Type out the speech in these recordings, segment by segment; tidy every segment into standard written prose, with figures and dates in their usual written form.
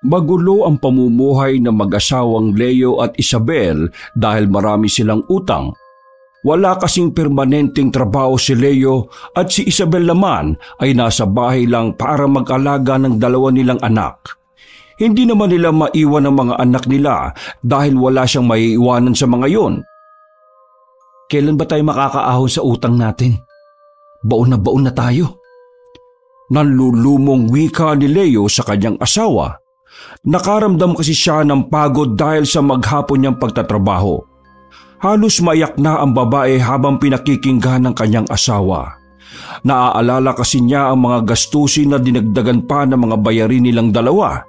Magulo ang pamumuhay ng mag-asawang Leo at Isabel dahil marami silang utang. Wala kasing permanenteng trabaho si Leo at si Isabel naman ay nasa bahay lang para mag-alaga ng dalawa nilang anak. Hindi naman nila maiwan ang mga anak nila dahil wala siyang maiiwanan sa mga yon. Kailan ba tayo makakaahon sa utang natin? Baon na tayo. Nanlulumong wika ni Leo sa kanyang asawa. Nakaramdam kasi siya ng pagod dahil sa maghapon niyang pagtatrabaho. Halos maiyak na ang babae habang pinakikinggan ng kanyang asawa. Naaalala kasi niya ang mga gastusin na dinagdagan pa ng mga bayarin nilang dalawa.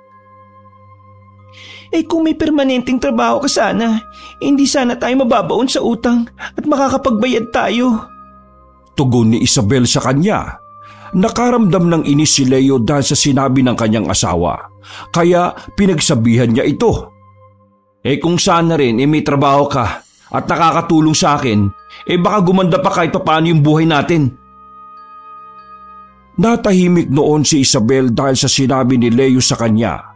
Kung may permanenteng trabaho ka sana, hindi sana tayo mababaon sa utang at makakapagbayad tayo. Tugon ni Isabel sa kanya. Nakaramdam ng inis si Leo dahil sa sinabi ng kanyang asawa. Kaya pinagsabihan niya ito. Kung sana rin may trabaho ka at nakakatulong sa akin, baka gumanda pa kahit paano yung buhay natin. Natahimik noon si Isabel dahil sa sinabi ni Leo sa kanya.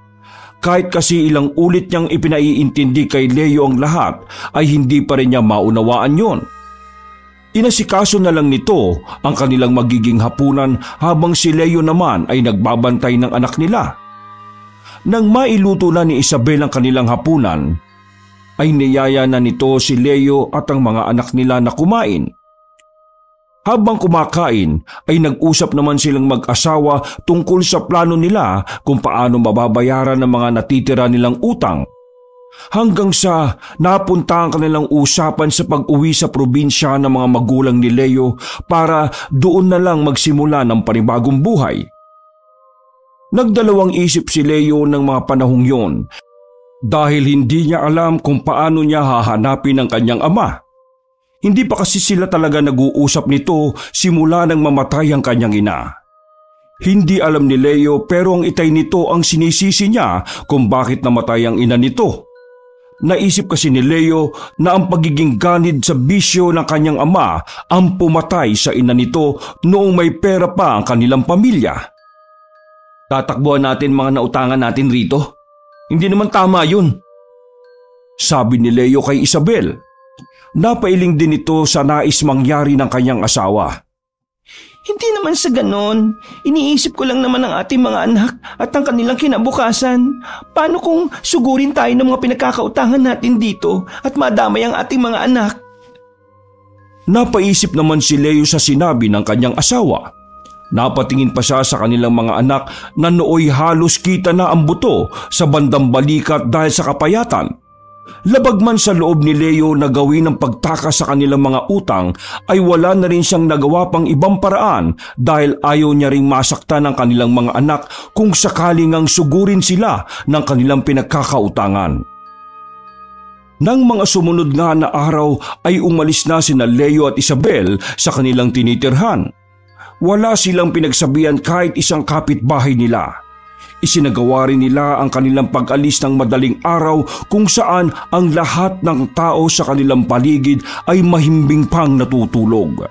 Kahit kasi ilang ulit niyang ipinaiintindi kay Leo ang lahat, ay hindi pa rin niya maunawaan yon. Inasikaso na lang nito ang kanilang magiging hapunan habang si Leo naman ay nagbabantay ng anak nila. Nang mailuto na ni Isabel ang kanilang hapunan, ay niyaya na nito si Leo at ang mga anak nila na kumain. Habang kumakain ay nag-usap naman silang mag-asawa tungkol sa plano nila kung paano mababayaran ang mga natitira nilang utang. Hanggang sa napunta ang kanilang usapan sa pag-uwi sa probinsya ng mga magulang ni Leo para doon na lang magsimula ng panibagong buhay. Nagdalawang isip si Leo ng mga panahong yon dahil hindi niya alam kung paano niya hahanapin ang kanyang ama. Hindi pa kasi sila talaga nag-uusap nito simula nang mamatay ang kanyang ina. Hindi alam ni Leo pero ang itay nito ang sinisisi niya kung bakit namatay ang ina nito. Naisip kasi ni Leo na ang pagiging ganid sa bisyo ng kanyang ama ang pumatay sa ina nito noong may pera pa ang kanilang pamilya. Tatakbuhan natin mga nautangan natin rito. Hindi naman tama yun. Sabi ni Leo kay Isabel. Napailing din ito sa nais mangyari ng kanyang asawa. Hindi naman sa ganon. Iniisip ko lang naman ang ating mga anak at ang kanilang kinabukasan. Paano kung sugurin tayo ng mga pinagkakautangan natin dito at madamay ang ating mga anak? Napaisip naman si Leo sa sinabi ng kanyang asawa. Napatingin pa siya sa kanilang mga anak na nooy halos kita na ang buto sa bandang balikat dahil sa kapayatan. Labag man sa loob ni Leo na gawin ang pagtakas sa kanilang mga utang ay wala na rin siyang nagawa pang ibang paraan dahil ayaw niya ring masaktan ang kanilang mga anak kung sakaling ang sugurin sila ng kanilang pinagkakautangan. Nang mga sumunod nga na araw ay umalis na sina Leo at Isabel sa kanilang tinitirhan. Wala silang pinagsabihan kahit isang kapitbahay nila. Isinagawa rin nila ang kanilang pag-alis ng madaling araw kung saan ang lahat ng tao sa kanilang paligid ay mahimbing pang natutulog.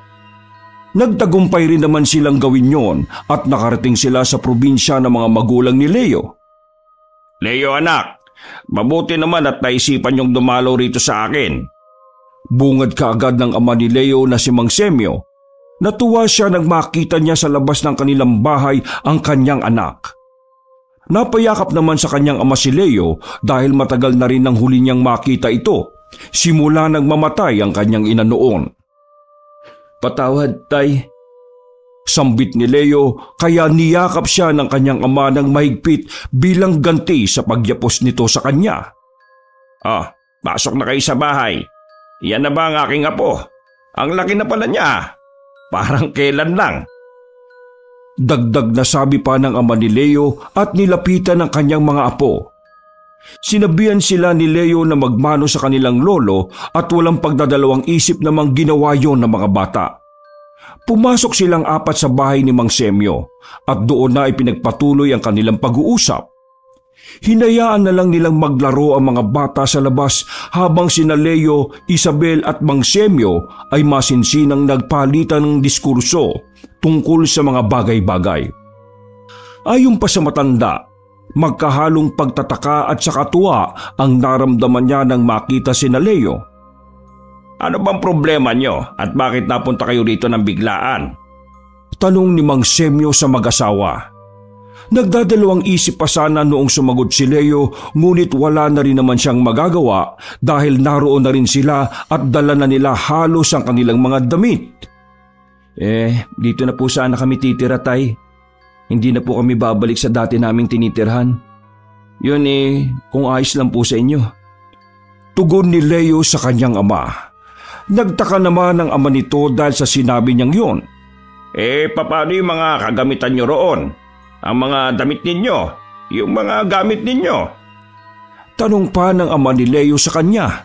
Nagtagumpay rin naman silang gawin yon at nakarating sila sa probinsya ng mga magulang ni Leo. Leo anak, mabuti naman at naisipan yung dumalaw rito sa akin. Bungad kaagad ng ama ni Leo na si Mang Semyo. Natuwa siya nang makita niya sa labas ng kanilang bahay ang kanyang anak. Napayakap naman sa kanyang ama si Leo dahil matagal na rin nang huli niyang makita ito, simula nang mamatay ang kanyang ina noon. Patawad, tay. Sambit ni Leo kaya niyakap siya ng kanyang ama ng mahigpit bilang ganti sa pagyapos nito sa kanya. Pasok na kayo sa bahay. Yan na ba ang aking apo? Ang laki na pala niya. Parang kailan lang. Dagdag na sabi pa ng ama ni Leo at nilapitan ng kanyang mga apo. Sinabihan sila ni Leo na magmano sa kanilang lolo at walang pagdadalawang isip namang ginawa yon ng mga bata. Pumasok silang apat sa bahay ni Mang Semyo at doon na ipinagpatuloy ang kanilang pag-uusap. Hinayaan na lang nilang maglaro ang mga bata sa labas habang sina Leo, Isabel at Mang Semyo ay masinsinang nagpalitan ng diskurso tungkol sa mga bagay-bagay. Ayon pa sa matanda, Magkahalong pagtataka at saka tuwa ang naramdaman niya nang makita si Leo. Ano bang problema nyo at bakit napunta kayo rito ng biglaan? Tanong ni Mang Semyo sa mag-asawa. Nagdadalawang isip pa sana noong sumagot si Leo, ngunit wala na rin naman siyang magagawa dahil naroon na rin sila at dala na nila halos ang kanilang mga damit. Dito na po sana kami titira, Tay. Hindi na po kami babalik sa dati naming tinitirhan. Yun kung ayos lang po sa inyo. Tugon ni Leo sa kanyang ama. Nagtaka naman ang ama nito dahil sa sinabi niyang yun. Paano yung mga kagamitan nyo roon? Ang mga damit ninyo? Yung mga gamit ninyo? Tanong pa ng ama ni Leo sa kanya.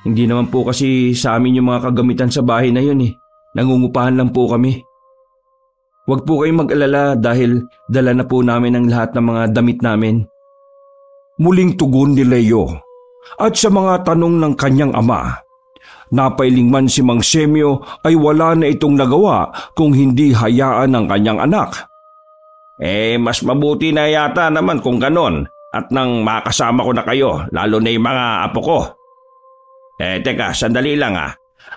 Hindi naman po kasi sa amin yung mga kagamitan sa bahay na yun Nangungupahan lang po kami. Huwag po kayong mag-alala dahil dala na po namin ang lahat ng mga damit namin. Muling tugon ni Leo at sa mga tanong ng kanyang ama. Napailing man si Mang Semyo ay wala na itong nagawa kung hindi hayaan ng kanyang anak. Mas mabuti na yata naman kung ganon at nang makasama ko na kayo, lalo na yung mga apo ko. Teka, sandali lang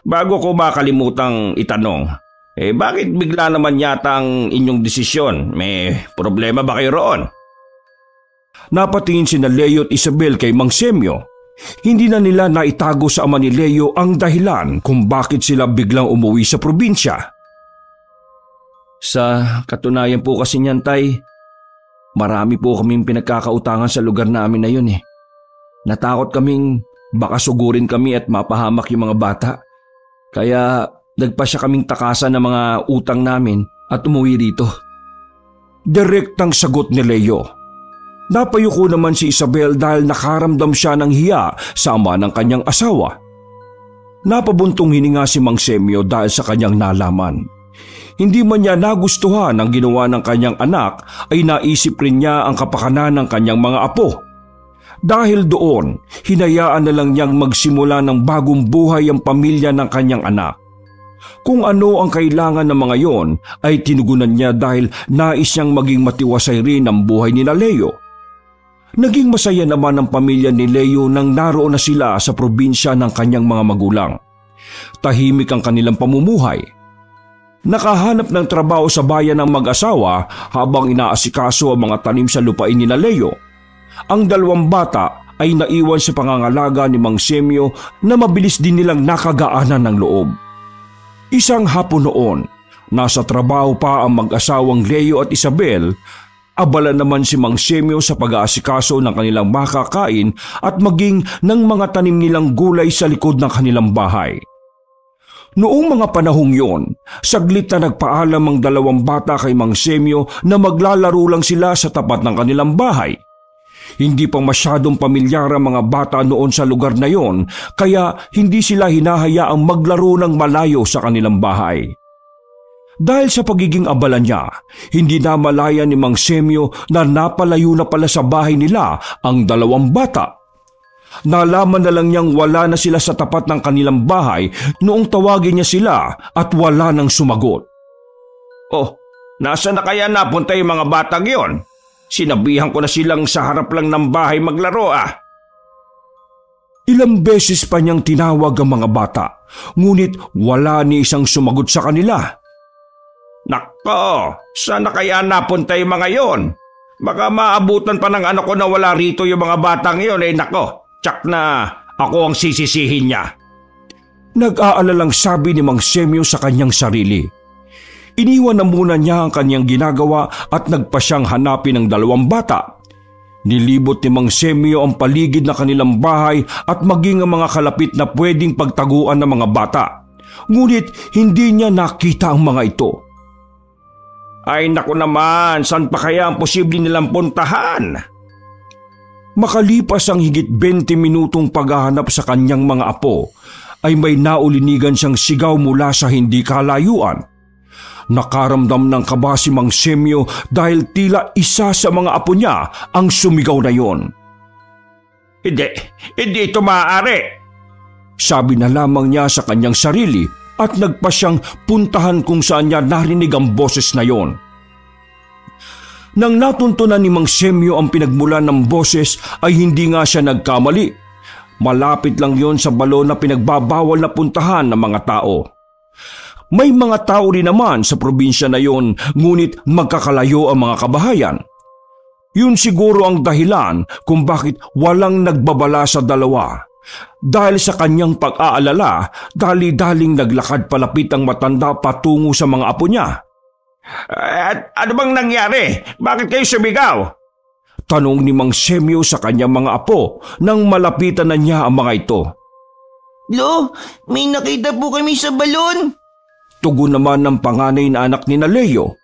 Bago ko makalimutang itanong, bakit bigla naman yata ang inyong desisyon? May problema ba kayo roon? Napatingin si Leo at Isabel kay Mang Semyo. Hindi na nila naitago sa ama ni Leo ang dahilan kung bakit sila biglang umuwi sa probinsya. Sa katunayan po kasi niyan, Tay, marami po kaming pinagkakautangan sa lugar namin na yun Natakot kaming baka sugurin kami at mapahamak yung mga bata. Kaya nagpasya kaming takasan ng mga utang namin at umuwi rito. Direktang sagot ni Leo. Napayuko naman si Isabel dahil nakaramdam siya ng hiya sa ama ng kanyang asawa. Napabuntong hininga si Mang Semyo dahil sa kanyang nalaman. Hindi man niya nagustuhan ang ginawa ng kanyang anak ay naisip rin niya ang kapakanan ng kanyang mga apo. Dahil doon, hinayaan na lang niyang magsimula ng bagong buhay ang pamilya ng kanyang anak. Kung ano ang kailangan ng mga yon ay tinugunan niya dahil nais niyang maging matiwasay rin ang buhay ni Leo. Naging masaya naman ang pamilya ni Leo nang naroon na sila sa probinsya ng kanyang mga magulang. Tahimik ang kanilang pamumuhay. Nakahanap ng trabaho sa bayan ng mag-asawa habang inaasikaso ang mga tanim sa lupain ni Leo. Ang dalawang bata ay naiwan sa pangangalaga ni Mang Semyo na mabilis din nilang nakagaanan ng loob. Isang hapon noon, nasa trabaho pa ang mag-asawang Leo at Isabel. Abala naman si Mang Semyo sa pag-aasikaso ng kanilang makakain at maging ng mga tanim nilang gulay sa likod ng kanilang bahay. Noong mga panahong yon, saglit na nagpaalam ang dalawang bata kay Mang Semyo na maglalaro lang sila sa tapat ng kanilang bahay. Hindi pa masyadong pamilyar ang mga bata noon sa lugar na yon, kaya hindi sila hinahayaang maglaro ng malayo sa kanilang bahay. Dahil sa pagiging abala niya, hindi na malaya ni Mang Semyo na napalayo na pala sa bahay nila ang dalawang bata. Nalaman na lang niyang wala na sila sa tapat ng kanilang bahay noong tawagin niya sila at wala nang sumagot. Nasa na kaya napunta yung mga batang yon? Sinabihan ko na silang sa harap lang ng bahay maglaro Ilang beses pa niyang tinawag ang mga bata, ngunit wala ni isang sumagot sa kanila. Nako, saan na kaya napunta yung mga yon? Baka maabutan pa ng anak ko na wala rito yung mga batang yon nako, tsak na ako ang sisisihin niya. Nag-aalalang sabi ni Mang Semyo sa kanyang sarili. Iniwan na muna niya ang kanyang ginagawa at nagpasyang hanapin ang dalawang bata. Nilibot ni Mang Semyo ang paligid na kanilang bahay at maging ang mga kalapit na pwedeng pagtaguan ng mga bata. Ngunit hindi niya nakita ang mga ito. Ay naku naman, saan pa kaya ang posible nilang puntahan? Makalipas ang higit 20 minutong paghahanap sa kanyang mga apo, ay may naulinigan siyang sigaw mula sa hindi kalayuan. Nakaramdam ng kaba si Mang Semyo dahil tila isa sa mga apo niya ang sumigaw na yon. Hindi ito maaari. Sabi na lamang niya sa kanyang sarili at nagpa siyang puntahan kung saan niya narinig ang boses na yon. Nang natuntunan ni Mang Semyo ang pinagmulan ng boses ay hindi nga siya nagkamali. Malapit lang yon sa balon na pinagbabawal na puntahan ng mga tao. May mga tao rin naman sa probinsya na yon, ngunit magkakalayo ang mga kabahayan. Yun siguro ang dahilan kung bakit walang nagbabala sa dalawa. Dahil sa kanyang pag-aalala, dali-daling naglakad palapit ang matanda patungo sa mga apo niya. Ano bang nangyari? Bakit kayo sumigaw? Tanong ni Mang Semyo sa kanyang mga apo nang malapitan na niya ang mga ito. Lo, may nakita po kami sa balon. Tugon naman ng panganay na anak ni Leo.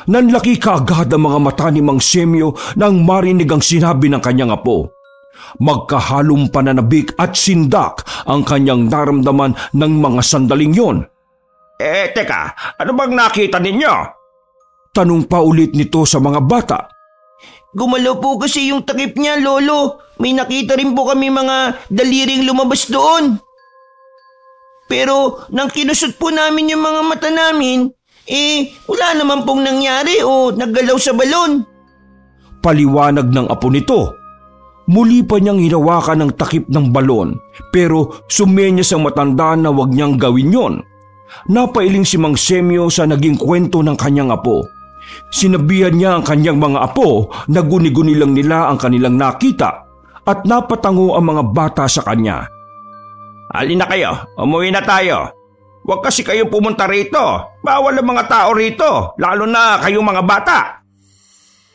Nanlaki kaagad ang mga mata ni Mang Semyo nang marinig ang sinabi ng kanyang apo. Magkahalong pananabik at sindak ang kanyang naramdaman ng mga sandaling yon. Teka, ano bang nakita ninyo? Tanong pa ulit nito sa mga bata. Gumalaw po kasi yung takip niya, Lolo. May nakita rin po kami mga daliring lumabas doon. Pero nang kinusot po namin yung mga mata namin, wala naman pong nangyari o naggalaw sa balon. Paliwanag ng apo nito. Muli pa niyang hinawakan ang takip ng balon, pero sumenyas ang matanda na wag niyang gawin yon. Napailing si Mang Semyo sa naging kwento ng kanyang apo. Sinabihan niya ang kanyang mga apo na guni-guni lang nila ang kanilang nakita at napatango ang mga bata sa kanya. Alin na kayo, umuwi na tayo. Huwag kasi kayong pumunta rito. Bawal ang mga tao rito, lalo na kayong mga bata.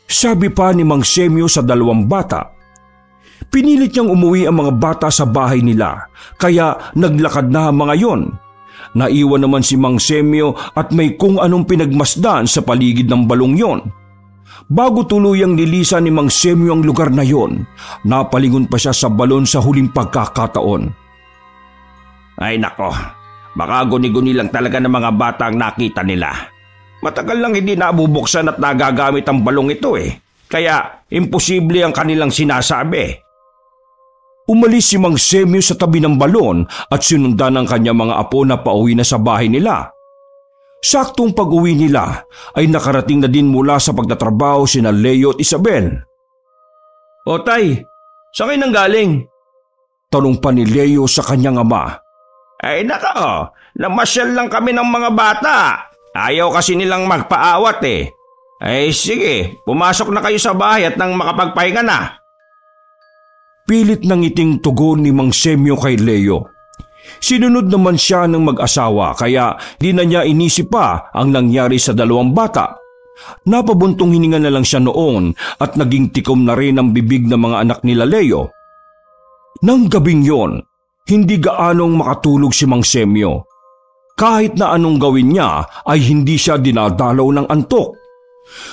Sabi pa ni Mang Semyo sa dalawang bata. Pinilit niyang umuwi ang mga bata sa bahay nila, kaya naglakad na ang mga yon. Naiwan naman si Mang Semyo at may kung anong pinagmasdan sa paligid ng balong yon. Bago tuluyang nilisan ni Mang Semyo ang lugar na yon, napalingon pa siya sa balon sa huling pagkakataon. Ay nako, baka guni-guni lang talaga ng mga bata ang nakita nila. Matagal lang hindi nabubuksan at nagagamit ang balong ito kaya imposible ang kanilang sinasabi. Umalis si Mang Semyo sa tabi ng balon at sinundan ng kanyang mga apo na pauwi na sa bahay nila. Saktong pag-uwi nila ay nakarating na din mula sa pagtatrabaho sina Leo at Isabel. O tay, saan kayo nanggaling? Tanong pa ni Leo sa kanyang ama. Ay nako, namasyal lang kami ng mga bata. Ayaw kasi nilang magpaawat Ay sige, pumasok na kayo sa bahay at nang makapagpahinga na. Pilit ng iting tugon ni Mang Semyo kay Leo. Sinunod naman siya ng mag-asawa kaya di na niya inisip pa ang nangyari sa dalawang bata. Napabuntong hininga na lang siya noon at naging tikom na rin ang bibig ng mga anak nila Leo. Nang gabing yon, hindi gaanong makatulog si Mang Semyo. Kahit na anong gawin niya ay hindi siya dinadalaw ng antok.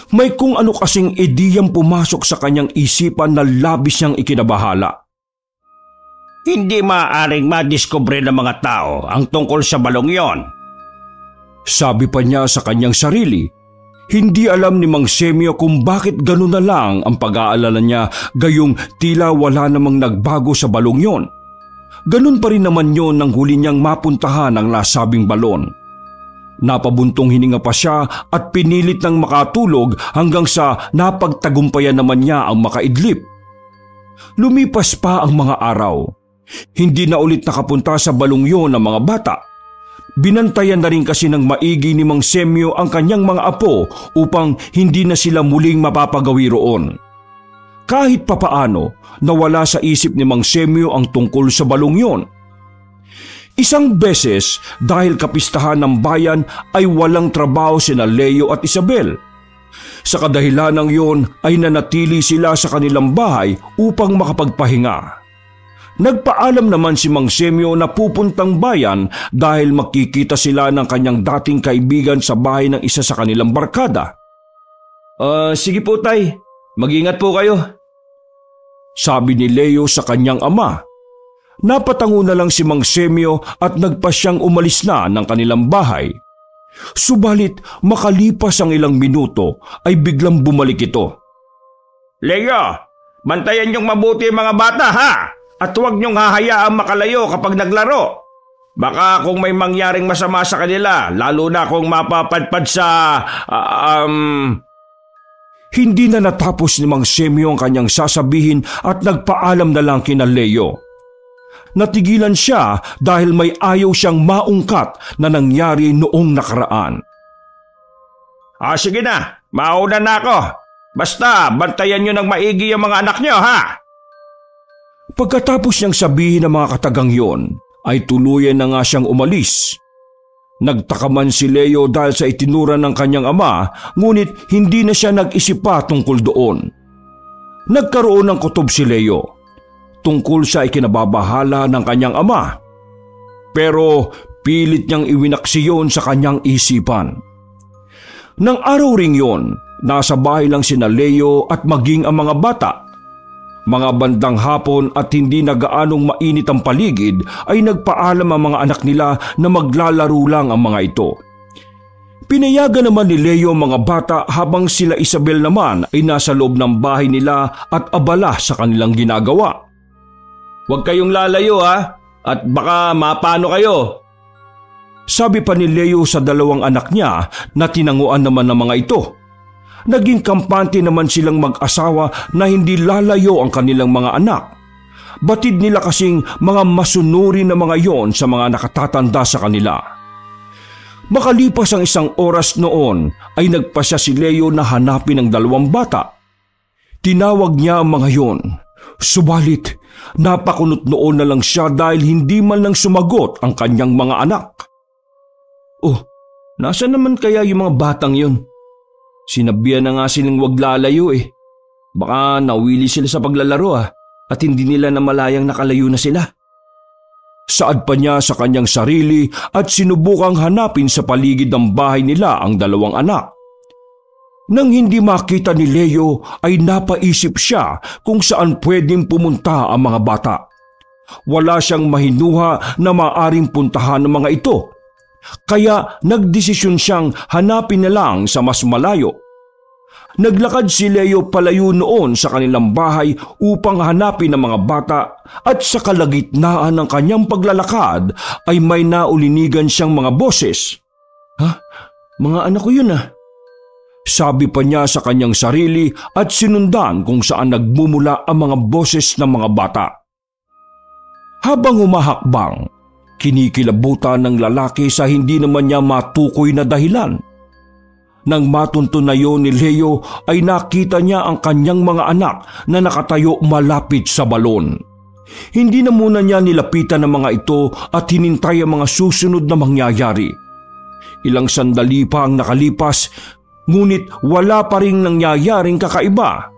May kung ano kasing ideyang pumasok sa kanyang isipan na labis niyang ikinabahala. Hindi maaaring madiskubre ng mga tao ang tungkol sa balong yon. Sabi pa niya sa kanyang sarili. Hindi alam ni Mang Semyo kung bakit gano'n na lang ang pag-aalala niya gayong tila wala namang nagbago sa balong yon. Ganun pa rin naman yon nang huli niyang mapuntahan ang nasabing balon. Napabuntong hininga pa siya at pinilit ng makatulog hanggang sa napagtagumpayan naman niya ang makaidlip. Lumipas pa ang mga araw. Hindi na ulit nakapunta sa balong yon ang mga bata. Binantayan na rin kasi ng maigi ni Mang Semyo ang kanyang mga apo upang hindi na sila muling mapapagawi roon. Kahit papaano, nawala sa isip ni Mang Semyo ang tungkol sa balong yon. Isang beses, dahil kapistahan ng bayan ay walang trabaho sina Leo at Isabel. Sa kadahilanang yon ay nanatili sila sa kanilang bahay upang makapagpahinga. Nagpaalam naman si Mang Semyo na pupuntang bayan dahil makikita sila ng kanyang dating kaibigan sa bahay ng isa sa kanilang barkada. Sige po tay, mag-ingat po kayo. Sabi ni Leo sa kanyang ama. Napatango na lang si Mang Semyo at nagpasyang umalis na ng kanilang bahay. Subalit makalipas ang ilang minuto ay biglang bumalik ito. Leo, bantayan niyong mabuti mga bata ha! At huwag niyong hahayaang makalayo kapag naglaro. Baka kung may mangyaring masama sa kanila, lalo na kung mapapadpad sa... Hindi na natapos ni Mang Semyo ang kanyang sasabihin at nagpaalam na lang kina Leo. Natigilan siya dahil may ayaw siyang maungkat na nangyari noong nakaraan. Sige na, mauna na ako. Basta, bantayan nyo ng maigi ang mga anak nyo, ha? Pagkatapos niyang sabihin ng mga katagang yon, ay tuluyan na nga siyang umalis. Nagtaka man si Leo dahil sa itinura ng kanyang ama, ngunit hindi na siya nag-isip pa tungkol doon. Nagkaroon ng kutob si Leo. Tungkol sa ikinababahala ng kanyang ama. Pero pilit niyang iwinaksiyon sa kanyang isipan. Nang araw ring yon, nasa bahay lang sina Leo at maging ang mga bata. Mga bandang hapon at hindi na gaanong mainit ang paligid ay nagpaalam ang mga anak nila na maglalaro lang ang mga ito. Pinayagan naman ni Leo ang mga bata habang sila Isabel naman ay nasa loob ng bahay nila at abala sa kanilang ginagawa. Huwag kayong lalayo ha, at baka mapano kayo. Sabi pa ni Leo sa dalawang anak niya na tinanguan naman ng mga ito. Naging kampante naman silang mag-asawa na hindi lalayo ang kanilang mga anak. Batid nila kasing mga masunuri na mga yon sa mga nakatatanda sa kanila. Makalipas ang isang oras noon ay nagpasya si Leo na hanapin ang dalawang bata. Tinawag niya ang mga yon. Subalit, napakunot noon na lang siya dahil hindi man lang sumagot ang kanyang mga anak. Oh, nasa naman kaya yung mga batang yun? Sinabihan na nga silang wag lalayo eh. Baka nawili sila sa paglalaro at hindi nila namalayang nakalayo na sila. Saad pa niya sa kanyang sarili at sinubukang hanapin sa paligid ng bahay nila ang dalawang anak. Nang hindi makita ni Leo ay napaisip siya kung saan pwedeng pumunta ang mga bata. Wala siyang mahinuha na maaring puntahan ng mga ito. Kaya nagdesisyon siyang hanapin na lang sa mas malayo. Naglakad si Leo palayo noon sa kanilang bahay upang hanapin ang mga bata at sa kalagitnaan ng kanyang paglalakad ay may naulinigan siyang mga boses. Mga anak ko yun Sabi pa niya sa kanyang sarili at sinundan kung saan nagmumula ang mga boses ng mga bata. Habang humahakbang, kinikilabutan ng lalaki sa hindi naman niya matukoy na dahilan. Nang matuntunayon ni Leo ay nakita niya ang kanyang mga anak na nakatayo malapit sa balon. Hindi na muna niya nilapitan ang mga ito at hinintay ang mga susunod na mangyayari. Ilang sandali pa ang nakalipas, ngunit wala pa ring nangyayaring kakaiba.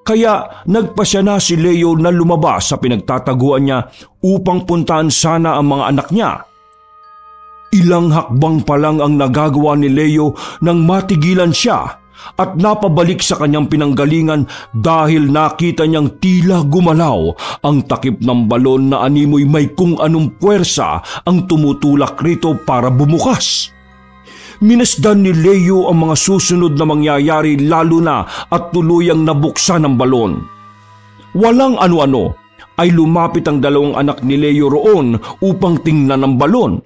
Kaya nagpasya na si Leo na lumabas sa pinagtataguan niya upang puntahan sana ang mga anak niya. Ilang hakbang pa lang ang nagagawa ni Leo nang matigilan siya at napabalik sa kanyang pinanggalingan dahil nakita niyang tila gumalaw ang takip ng balon na animoy may kung anong puwersa ang tumutulak rito para bumukas. Minasdan ni Leo ang mga susunod na mangyayari lalo na at tuluyang nabuksan ang balon. Walang ano-ano ay lumapit ang dalawang anak ni Leo roon upang tingnan ang balon.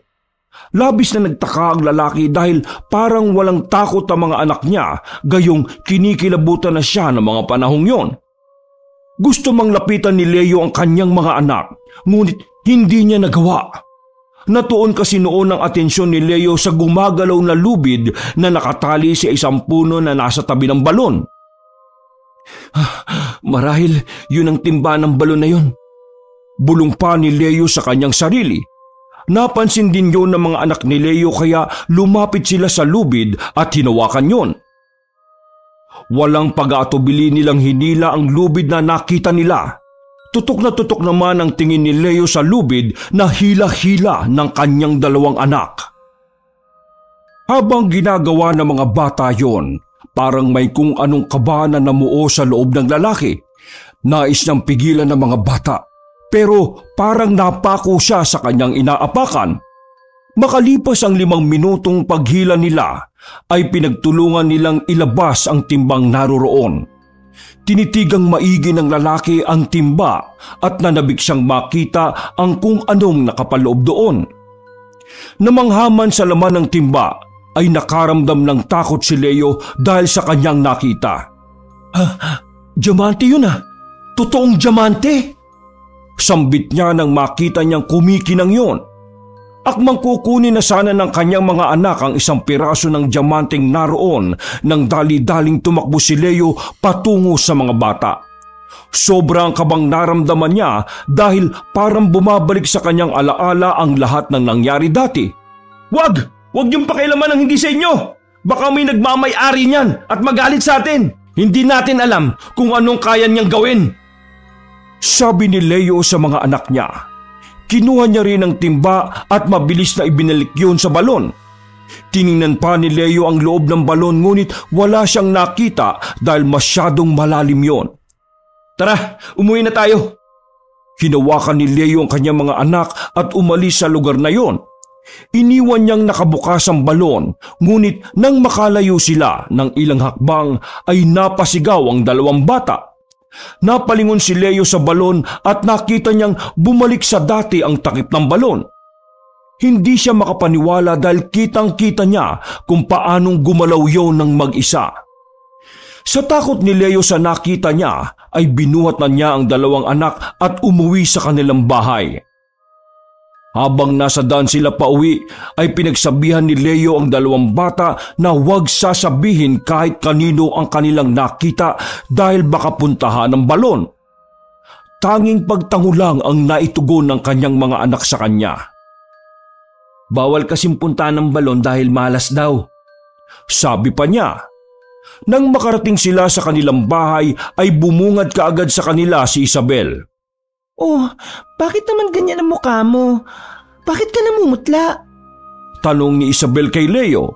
Labis na nagtaka ang lalaki dahil parang walang takot ang mga anak niya, gayong kinikilabutan na siya ng mga panahong yon. Gusto mang lapitan ni Leo ang kanyang mga anak, ngunit hindi niya nagawa. Natuon kasi noon ang atensyon ni Leo sa gumagalaw na lubid na nakatali sa isang puno na nasa tabi ng balon. Marahil yun ang timba ng balon na yun. Bulong pa ni Leo sa kanyang sarili. Napansin din yun ng mga anak ni Leo kaya lumapit sila sa lubid at hinawakan yun. Walang pag-aatubili nilang hinila ang lubid na nakita nila. Tutok na tutok naman ang tingin ni Leo sa lubid na hila-hila ng kanyang dalawang anak. Habang ginagawa ng mga bata yon, parang may kung anong kaba na namuo sa loob ng lalaki. Nais niyang pigilan ng mga bata, pero parang napako siya sa kanyang inaapakan. Makalipas ang 5 minutong paghila nila, ay pinagtulungan nilang ilabas ang timbang naroroon. Tinitigang maigi ng lalaki ang timba at nanabik siyang makita ang kung anong nakapaloob doon. Namanghaman sa laman ng timba ay nakaramdam ng takot si Leo dahil sa kanyang nakita. Diamante yun ah. Totoong diamante. Sambit niya nang makita niyang kumikinang yon. Akmang kukunin na sana ng kanyang mga anak ang isang piraso ng diamanteng naroon nang dali-daling tumakbo si Leo patungo sa mga bata. Sobrang kabang naramdaman niya dahil parang bumabalik sa kanyang alaala ang lahat ng nangyari dati. Wag niyong pakialaman ang hindi sa inyo. Baka may nagmamay-ari niyan at magalit sa atin. Hindi natin alam kung anong kaya niyang gawin. Sabi ni Leo sa mga anak niya. Kinuha niya rin ang timba at mabilis na ibinalik yun sa balon. Tiningnan pa ni Leo ang loob ng balon ngunit wala siyang nakita dahil masyadong malalim yon. Tara, umuwi na tayo. Hinawakan ni Leo ang kanyang mga anak at umalis sa lugar na yon. Iniwan niyang nakabukas ang balon ngunit nang makalayo sila ng ilang hakbang ay napasigaw ang dalawang bata. Napalingon si Leo sa balon at nakita niyang bumalik sa dati ang takip ng balon. Hindi siya makapaniwala dahil kitang-kita niya kung paanong gumalaw yon ng mag-isa. Sa takot ni Leo sa nakita niya ay binuhat na niya ang dalawang anak at umuwi sa kanilang bahay. Habang nasa daan sila pauwi ay pinagsabihan ni Leo ang dalawang bata na huwag sasabihin kahit kanino ang kanilang nakita dahil baka puntahan ng balon. Tanging pagtango lang ang naitugon ng kanyang mga anak sa kanya. Bawal kasing puntahan ng balon dahil malas daw. Sabi pa niya. Nang makarating sila sa kanilang bahay ay bumungad kaagad sa kanila si Isabel. Oh, bakit naman ganyan ang mukha mo? Bakit ka namumutla? Tanong ni Isabel kay Leo.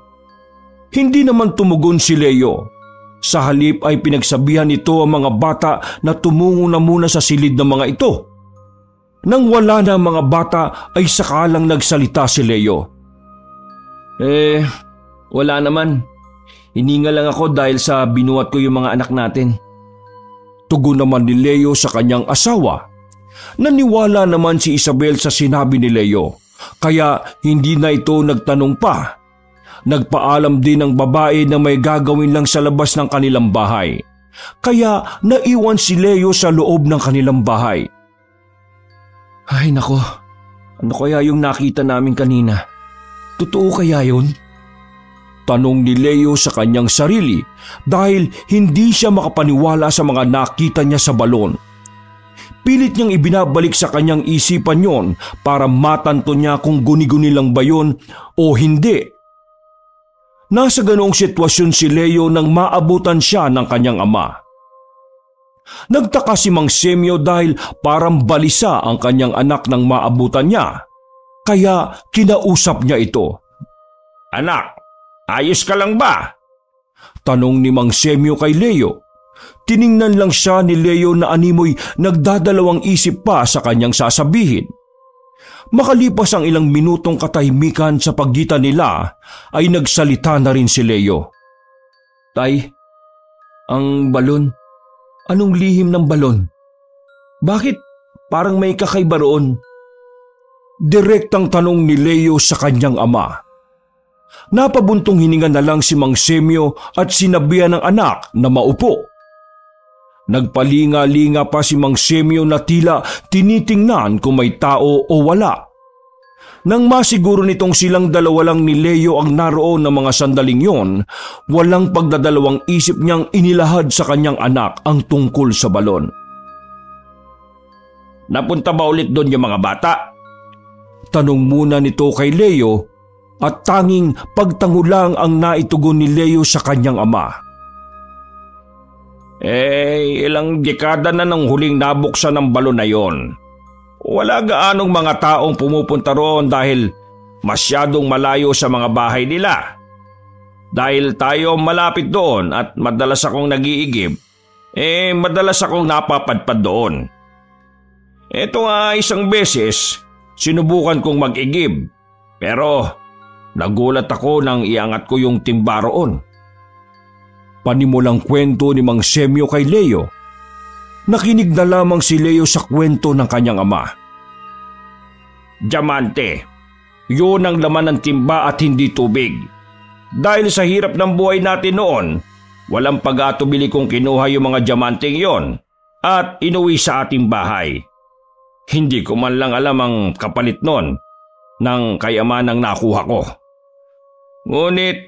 Hindi naman tumugon si Leo. Sa halip ay pinagsabihan nito ang mga bata na tumungo na muna sa silid ng mga ito. Nang wala na ang mga bata ay sakalang nagsalita si Leo. Wala naman. Hininga lang ako dahil sa binuhat ko yung mga anak natin. Tugon naman ni Leo sa kanyang asawa. Naniwala naman si Isabel sa sinabi ni Leo, kaya hindi na ito nagtanong pa. Nagpaalam din ang babae na may gagawin lang sa labas ng kanilang bahay. Kaya naiwan si Leo sa loob ng kanilang bahay. Ay nako, ano kaya yung nakita namin kanina? Totoo kaya yun? Tanong ni Leo sa kanyang sarili dahil hindi siya makapaniwala sa mga nakita niya sa balon. Pilit niyang ibinabalik sa kanyang isipan yon para matanto niya kung guni-guni lang ba yun o hindi. Nasa ganoong sitwasyon si Leo nang maabutan siya ng kanyang ama. Nagtaka si Mang Semyo dahil parang balisa ang kanyang anak nang maabutan niya. Kaya kinausap niya ito. Anak, ayos ka lang ba? Tanong ni Mang Semyo kay Leo. Tiningnan lang siya ni Leo na animoy nagdadalawang isip pa sa kanyang sasabihin. Makalipas ang ilang minutong katahimikan sa pagitan nila ay nagsalita na rin si Leo. Tay, ang balon. Anong lihim ng balon? Bakit parang may kakaiba roon? Direktang tanong ni Leo sa kanyang ama. Napabuntong hininga na lang si Mang Semyo at sinabihan ng anak na maupo. Nagpalinga-linga pa si Mang Semyo na tila tinitingnan kung may tao o wala. Nang masiguro nitong silang dalawa lang ni Leo ang naroon ng mga sandaling yon, walang pagdadalawang isip niyang inilahad sa kanyang anak ang tungkol sa balon. Napunta ba ulit doon yung mga bata? Tanong muna nito kay Leo at tanging pagtango lang ang naitugon ni Leo sa kanyang ama. Ilang dekada na nang huling nabuksan ng balon na yon. Wala gaanong mga taong pumupunta roon dahil masyadong malayo sa mga bahay nila. Dahil tayo malapit doon at madalas akong nag-iigib, madalas akong napapadpad doon. Ito nga isang beses, sinubukan kong mag-igib, pero nagulat ako nang iangat ko yung timba roon. Panimulang kwento ni Mang Semyo kay Leo. Nakinig na lamang si Leo sa kwento ng kanyang ama. Diamante, yun ang laman ng timba at hindi tubig. Dahil sa hirap ng buhay natin noon, walang pag-atubili kong kinuha yung mga diamanteng yon at inuwi sa ating bahay. Hindi ko man lang alam ang kapalit nun ng kayamanang nakuha ko. Ngunit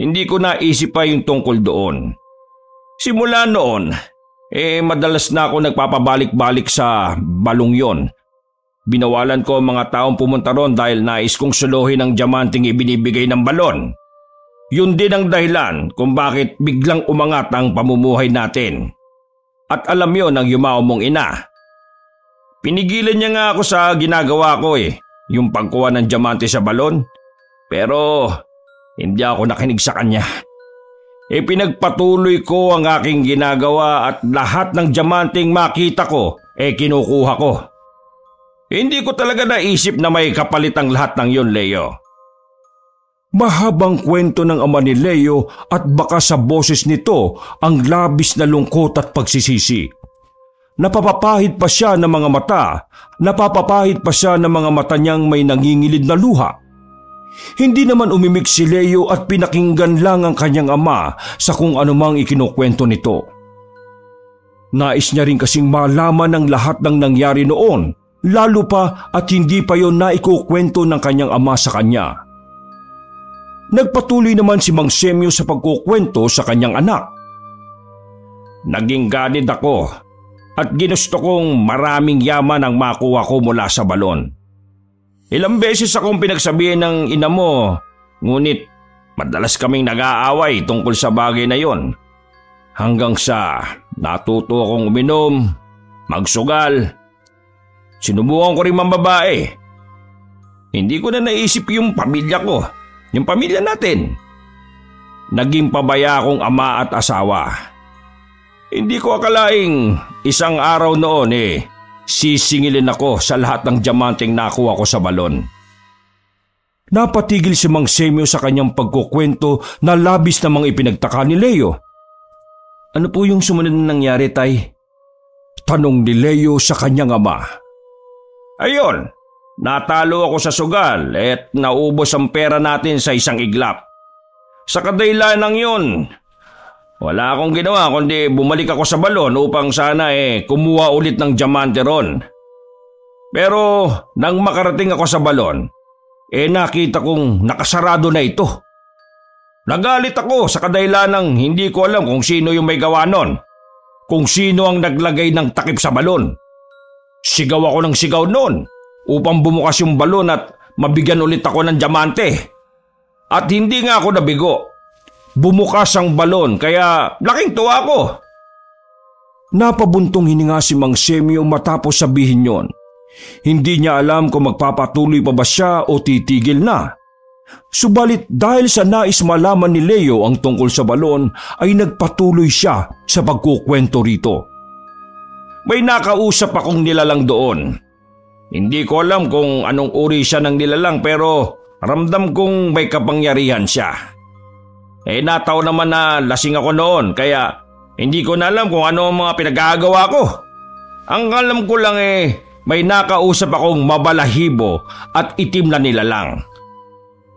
hindi ko naisip pa yung tungkol doon. Simula noon, madalas na ako nagpapabalik-balik sa balong yon. Binawalan ko ang mga taong pumunta ron dahil nais kong suluhin ang diamanteng ibinibigay ng balon. Yun din ang dahilan kung bakit biglang umangat ang pamumuhay natin. At alam yon ng yumao mong ina. Pinigilan niya nga ako sa ginagawa ko yung pagkuha ng diamante sa balon. Pero hindi ako nakinig sa kanya. Pinagpatuloy ko ang aking ginagawa at lahat ng diamanteng makita ko kinukuha ko. Hindi ko talaga naisip na may kapalit ang lahat ng yun, Leo. Mahabang kwento ng ama ni Leo at baka sa boses nito ang labis na lungkot at pagsisisi. Napapapahid pa siya ng mga mata niyang may nangingilid na luha. Hindi naman umimik si Leo at pinakinggan lang ang kanyang ama sa kung anumang ikinukwento nito. Nais niya rin kasing malaman ang lahat ng nangyari noon, lalo pa at hindi pa yon naikukwento ng kanyang ama sa kanya. Nagpatuloy naman si Mang Semyo sa pagkukwento sa kanyang anak. Naging ganid ako at ginusto kong maraming yaman ang makuha ko mula sa balon. Ilang beses akong pinagsabihan ng ina mo, ngunit madalas kaming nag-aaway tungkol sa bagay na yon. Hanggang sa natuto akong uminom, magsugal. Sinubukan ko rin mambabae. Hindi ko na naisip yung pamilya ko, yung pamilya natin. Naging pabaya akong ama at asawa. Hindi ko akalaing isang araw noon sisingilin ako sa lahat ng diamanteng nakuha ko sa balon. Napatigil si Mang Semyo sa kanyang pagkukwento na labis namang ipinagtaka ni Leo. Ano po yung sumunod na nangyari, Tay? Tanong ni Leo sa kanyang ama. Ayun, natalo ako sa sugal at naubos ang pera natin sa isang iglap. Sa kadahilan ng yun, wala akong ginawa kundi bumalik ako sa balon upang sana kumuha ulit ng diamante ron. Pero nang makarating ako sa balon, nakita kong nakasarado na ito. Nagalit ako sa kadahilan ng hindi ko alam kung sino yung may gawa nun, kung sino ang naglagay ng takip sa balon. Sigaw ako ng sigaw noon upang bumukas yung balon at mabigyan ulit ako ng diamante. At hindi nga ako nabigo. Bumukas ang balon kaya laking tuwa ko. Napabuntong hininga si Mang Semyo matapos sabihin yon. Hindi niya alam kung magpapatuloy pa ba siya o titigil na. Subalit dahil sa nais malaman ni Leo ang tungkol sa balon ay nagpatuloy siya sa pagkukwento rito. May nakausap akong nilalang doon. Hindi ko alam kung anong uri siya ng nilalang pero ramdam kong may kapangyarihan siya. Nataon naman na lasing ako noon kaya hindi ko na alam kung ano ang mga pinagagawa ko. Ang alam ko lang may nakausap akong mabalahibo at itim na nilalang.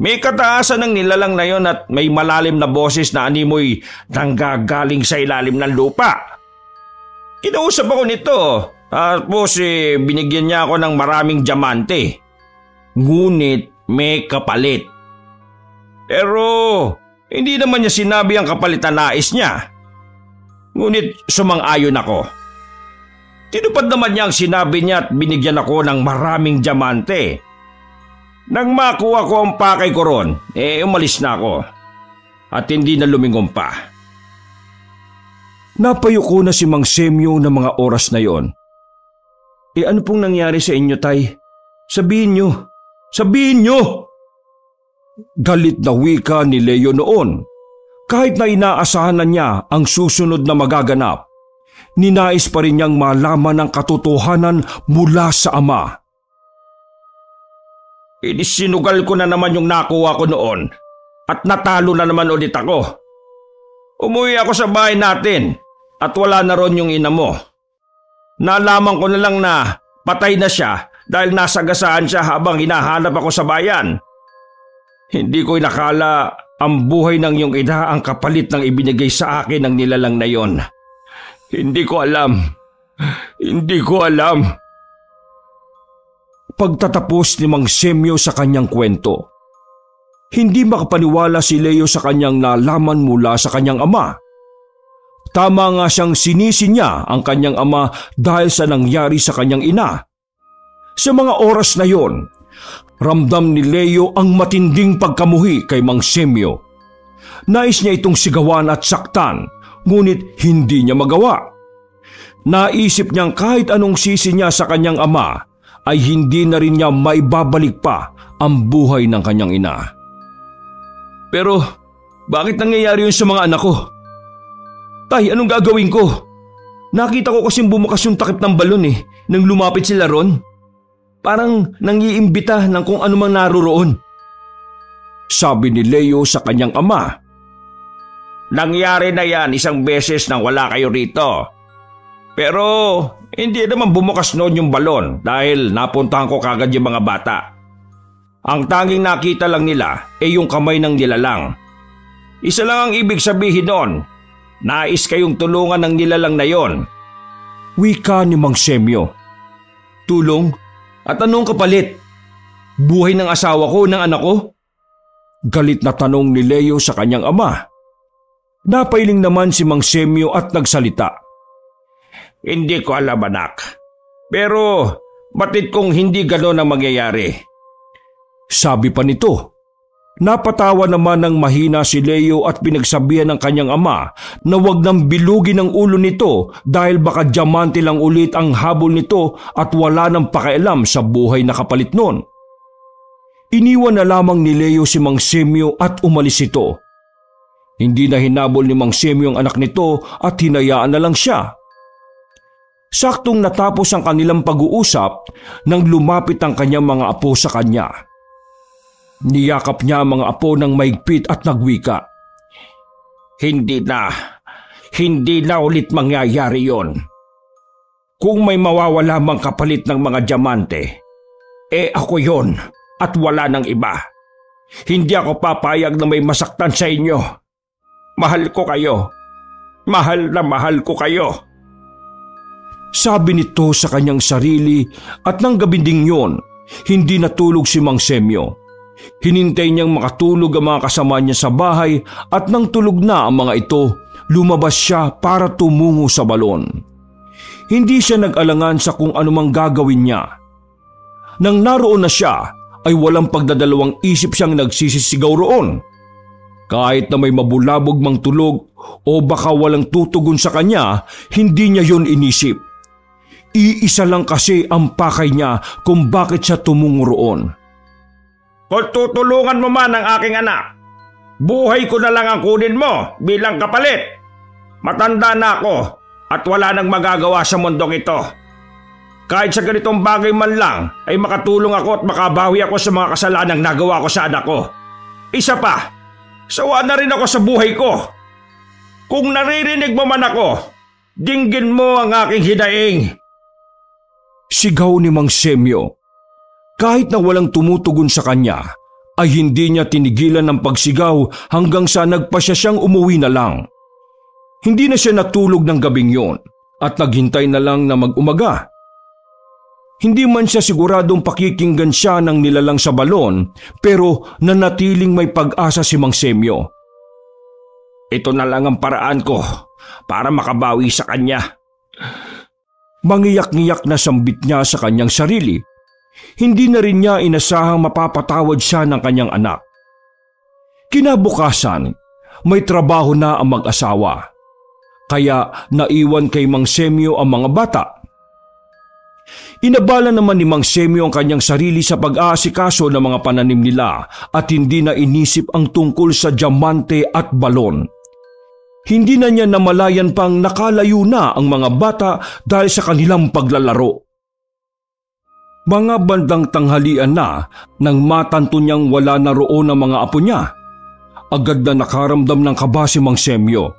May kataasan ng nilalang na yon at may malalim na boses na animoy nanggagaling sa ilalim ng lupa. Kinausap ako nito tapos binigyan niya ako ng maraming diamante. Ngunit may kapalit. Pero hindi naman niya sinabi ang kapalit na nais niya. Ngunit sumang-ayon ako. Tinupad naman niya ang sinabi niya at binigyan ako ng maraming diamante. Nang makuha ko ang pakay ko ron, umalis na ako. At hindi na lumingon pa. Napayuko na si Mang Semyo ng mga oras na yon. Ano pong nangyari sa inyo, Tay? Sabihin niyo! Sabihin niyo! Galit na wika ni Leo noon. Kahit na inaasahan na niya ang susunod na magaganap, ninais pa rin niyang malaman ang katotohanan mula sa ama. Sinugal ko na naman yung nakuha ko noon at natalo na naman ulit ako. Umuwi ako sa bahay natin at wala na ron yung ina mo. Nalaman ko na lang na patay na siya dahil nasagasaan siya habang hinahanap ako sa bayan. Hindi ko inakala Ang buhay ng iyong ina ang kapalit ng ibinigay sa akin ng nilalang na yon. Hindi ko alam. Hindi ko alam. Pagtatapos ni Mang Semyo sa kanyang kwento, hindi makapaniwala si Leo sa kanyang nalaman mula sa kanyang ama. Tama nga siyang sinisi niya ang kanyang ama dahil sa nangyari sa kanyang ina. Sa mga oras na yon, ramdam ni Leo ang matinding pagkamuhi kay Mang Semyo. Nais niya itong sigawan at saktan, ngunit hindi niya magawa. Naisip niyang kahit anong sisi niya sa kanyang ama, ay hindi na rin niya maibabalik pa ang buhay ng kanyang ina. Pero bakit nangyayari yun sa mga anak ko? Tay, anong gagawin ko? Nakita ko kasing bumukas yung takip ng balon nang lumapit sila ron. Parang nangiimbita ng kung anumang naroroon. Sabi ni Leo sa kanyang ama. Nangyari na yan isang beses nang wala kayo rito. Pero hindi naman bumukas noon yung balon dahil napuntahan ko kagad yung mga bata. Ang tanging nakita lang nila ay yung kamay ng nilalang. Isa lang ang ibig sabihin noon. Nais kayong tulungan ng nilalang na yon. Wika ni Mang Semyo. Tulong? At anong kapalit? Buhay ng asawa ko, ng anak ko? Galit na tanong ni Leo sa kanyang ama. Napailing naman si Mang Semyo at nagsalita. Hindi ko alam, anak. Pero batid kong hindi gano'n ang mangyayari. Sabi pa nito. Napatawa naman ng mahina si Leo at pinagsabihan ng kanyang ama na wag nang bilugin ang ulo nito dahil baka diamante lang ulit ang habol nito at wala nang pakialam sa buhay na kapalit nun. Iniwan na lamang ni Leo si Mang Semyo at umalis ito. Hindi na hinabol ni Mang Semyo ang anak nito at hinayaan na lang siya. Saktong natapos ang kanilang pag-uusap nang lumapit ang kanyang mga apo sa kanya. Niyakap niya ang mga apo ng maigpit at nagwika. Hindi na ulit mangyayari yon. Kung may mawawala mang kapalit ng mga diamante, ako yon at wala ng iba. Hindi ako papayag na may masaktan sa inyo. Mahal ko kayo. Mahal na mahal ko kayo. Sabi nito sa kanyang sarili at nang gabinding yon, hindi natulog si Mang Semyo. Hinintay niyang makatulog ang mga kasama niya sa bahay at nang tulog na ang mga ito, lumabas siya para tumungo sa balon. Hindi siya nag-alangan sa kung anumang gagawin niya. Nang naroon na siya, ay walang pagdadalawang isip siyang nagsisisigaw roon. Kahit na may mabulabog mang tulog o baka walang tutugon sa kanya, hindi niya yon inisip. Iisa lang kasi ang pakay niya kung bakit siya tumungo roon. Kung tutulungan mo man ang aking anak, buhay ko na lang ang kunin mo bilang kapalit. Matanda na ako at wala nang magagawa sa mundong ito. Kahit sa ganitong bagay man lang ay makatulong ako at makabawi ako sa mga kasalanang nagawa ko sa anak ko. Isa pa, sawa na rin ako sa buhay ko. Kung naririnig mo man ako, dinggin mo ang aking hinaing. Sigaw ni Mang Semyo. Kahit na walang tumutugon sa kanya, ay hindi niya tinigilan ng pagsigaw hanggang sa nagpasya siyang umuwi na lang. Hindi na siya natulog ng gabing yon at naghintay na lang na mag-umaga. Hindi man siya siguradong pakikinggan siya ng nilalang sa balon, pero nanatiling may pag-asa si Mang Semyo. Ito na lang ang paraan ko para makabawi sa kanya. Mangiyak-ngiyak na sambit niya sa kanyang sarili. Hindi na rin niya inasahang mapapatawad siya ng kanyang anak. Kinabukasan, may trabaho na ang mag-asawa. Kaya naiwan kay Mang Semyo ang mga bata. Inabala naman ni Mang Semyo ang kanyang sarili sa pag-aasikaso ng mga pananim nila at hindi na inisip ang tungkol sa diamante at balon. Hindi na niya namalayan pang nakalayo na ang mga bata dahil sa kanilang paglalaro. Mga bandang tanghalian na nang matanto niyang wala na roon ang mga apo niya. Agad na nakaramdam ng kaba si Mang Semyo.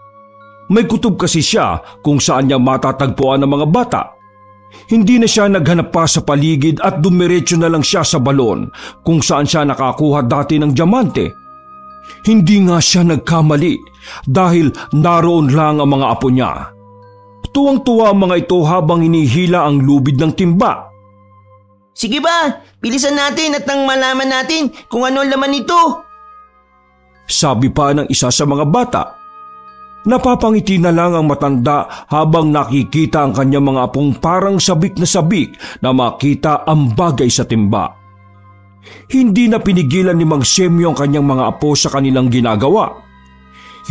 May kutob kasi siya kung saan niya matatagpuan ang mga bata. Hindi na siya naghanap pa sa paligid at dumiretso na lang siya sa balon kung saan siya nakakuha dati ng diamante. Hindi nga siya nagkamali dahil naroon lang ang mga apo niya. Tuwang-tuwa ang mga ito habang hinihila ang lubid ng timba. Sige ba, bilisan natin at nang malaman natin kung ano ang laman nito. Sabi pa ng isa sa mga bata. Napapangiti na lang ang matanda habang nakikita ang kanyang mga apong parang sabik na makita ang bagay sa timba. Hindi na pinigilan ni Mang Semyo ang kanyang mga apo sa kanilang ginagawa.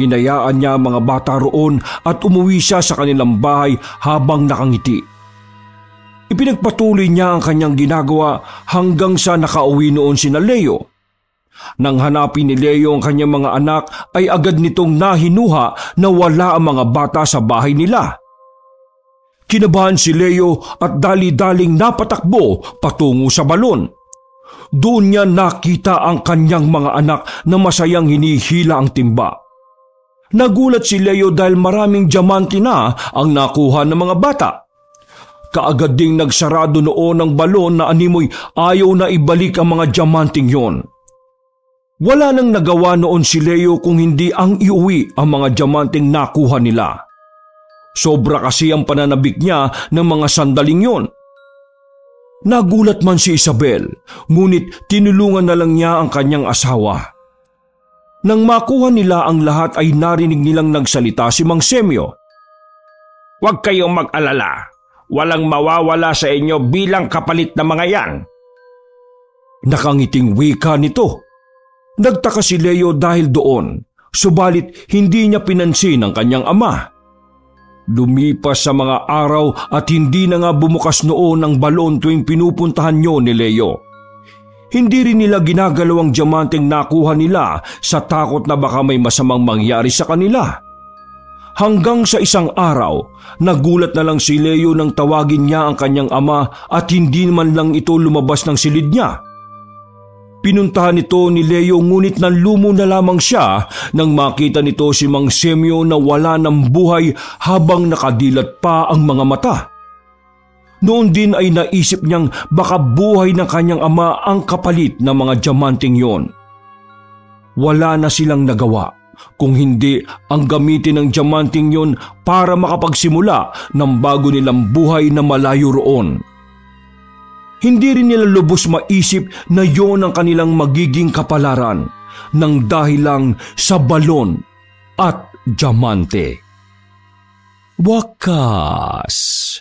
Hinayaan niya ang mga bata roon at umuwi siya sa kanilang bahay habang nakangiti. Ipinagpatuloy niya ang kanyang ginagawa hanggang sa nakauwi noon sina Leo. Nang hanapin ni Leo ang kanyang mga anak ay agad nitong nahinuha na wala ang mga bata sa bahay nila. Kinabahan si Leo at dali-daling napatakbo patungo sa balon. Doon niya nakita ang kanyang mga anak na masayang hinihila ang timba. Nagulat si Leo dahil maraming diamante na ang nakuha ng mga bata. Kaagad ding nagsarado noon ang balon na animoy ayaw na ibalik ang mga diamanting yon. Wala nang nagawa noon si Leo kung hindi ang iuwi ang mga diamanting nakuha nila. Sobra kasi ang pananabik niya ng mga sandaling yon. Nagulat man si Isabel, ngunit tinulungan na lang niya ang kanyang asawa. Nang makuha nila ang lahat ay narinig nilang nagsalita si Mang Semyo. Huwag kayong mag-alala. Walang mawawala sa inyo bilang kapalit na mga yan. Nakangiting wika nito. Nagtaka si Leo dahil doon, subalit hindi niya pinansin ang kanyang ama. Lumipas sa mga araw at hindi na nga bumukas noon ang balon tuwing pinupuntahan niyo ni Leo. Hindi rin nila ginagalaw ang diamanteng nakuha nila sa takot na baka may masamang mangyari sa kanila. Hanggang sa isang araw, nagulat na lang si Leo nang tawagin niya ang kanyang ama at hindi man lang ito lumabas ng silid niya. Pinuntahan ito ni Leo ngunit nanlumo na lamang siya nang makita nito si Mang Semyo na wala ng buhay habang nakadilat pa ang mga mata. Noon din ay naisip niyang baka buhay ng kanyang ama ang kapalit ng mga diamanting yon. Wala na silang nagawa kung hindi ang gamitin ng diamanting yon para makapagsimula ng bago nilang buhay na malayo roon. Hindi rin nila lubos maisip na yon ang kanilang magiging kapalaran nang dahil lang sa balon at diamante. Wakas!